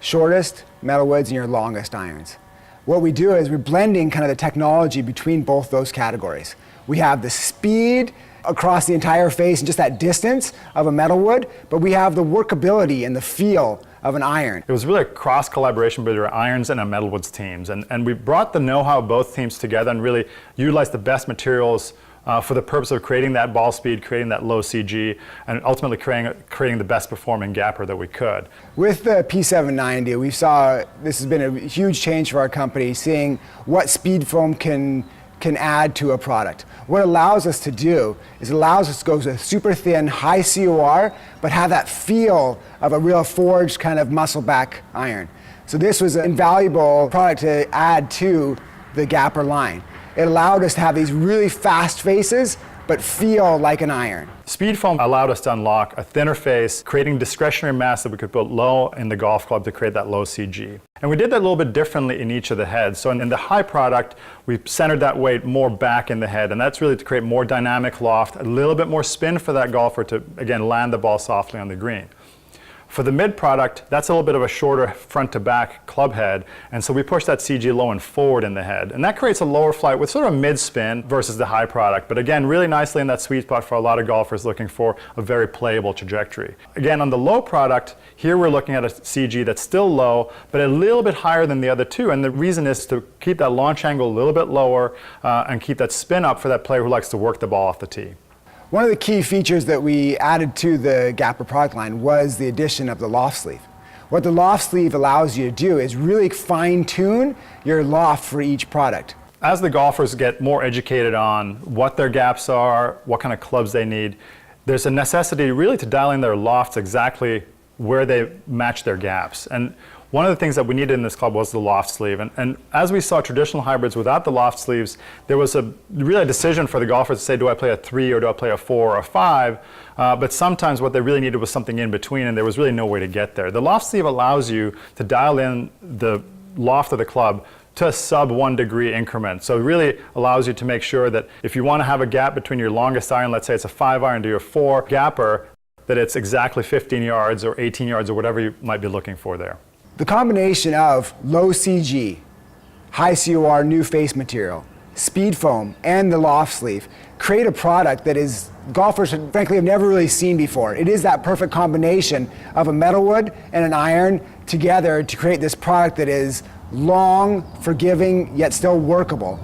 shortest metal woods and your longest irons. What we do is we're blending kind of the technology between both those categories. We have the speed across the entire face and just that distance of a metal wood, but we have the workability and the feel of an iron. It was really a cross collaboration between our irons and our metalwoods teams, and we brought the know-how of both teams together and really utilized the best materials for the purpose of creating that ball speed, creating that low CG, and ultimately creating the best performing GAPR that we could. With the P790, we saw this has been a huge change for our company, seeing what speed foam can add to a product. What it allows us to do is it allows us to go with super thin, high COR, but have that feel of a real forged kind of muscle back iron. So this was an invaluable product to add to the GAPR line. It allowed us to have these really fast faces, but feel like an iron. Speed foam allowed us to unlock a thinner face, creating discretionary mass that we could put low in the golf club to create that low CG. And we did that a little bit differently in each of the heads. So in the high product, we centered that weight more back in the head, and that's really to create more dynamic loft, a little bit more spin for that golfer to, again, land the ball softly on the green. For the mid product, that's a little bit of a shorter front to back club head, and so we push that CG low and forward in the head. And that creates a lower flight with sort of a mid spin versus the high product, but again, really nicely in that sweet spot for a lot of golfers looking for a very playable trajectory. Again, on the low product, here we're looking at a CG that's still low, but a little bit higher than the other two, and the reason is to keep that launch angle a little bit lower and keep that spin up for that player who likes to work the ball off the tee. One of the key features that we added to the GAPR product line was the addition of the loft sleeve. What the loft sleeve allows you to do is really fine-tune your loft for each product. As the golfers get more educated on what their gaps are, what kind of clubs they need, there's a necessity really to dial in their lofts exactly where they match their gaps. And one of the things that we needed in this club was the loft sleeve. And as we saw traditional hybrids without the loft sleeves, there was really a decision for the golfers to say, do I play a 3 or do I play a 4 or a 5? But sometimes what they really needed was something in between, and there was really no way to get there. The loft sleeve allows you to dial in the loft of the club to a sub 1 degree increment. So it really allows you to make sure that if you want to have a gap between your longest iron, let's say it's a 5 iron to your 4 GAPR, that it's exactly 15 yards or 18 yards or whatever you might be looking for there. The combination of low CG, high COR new face material, speed foam, and the loft sleeve create a product that is golfers frankly have never really seen before. It is that perfect combination of a metal wood and an iron together to create this product that is long, forgiving, yet still workable.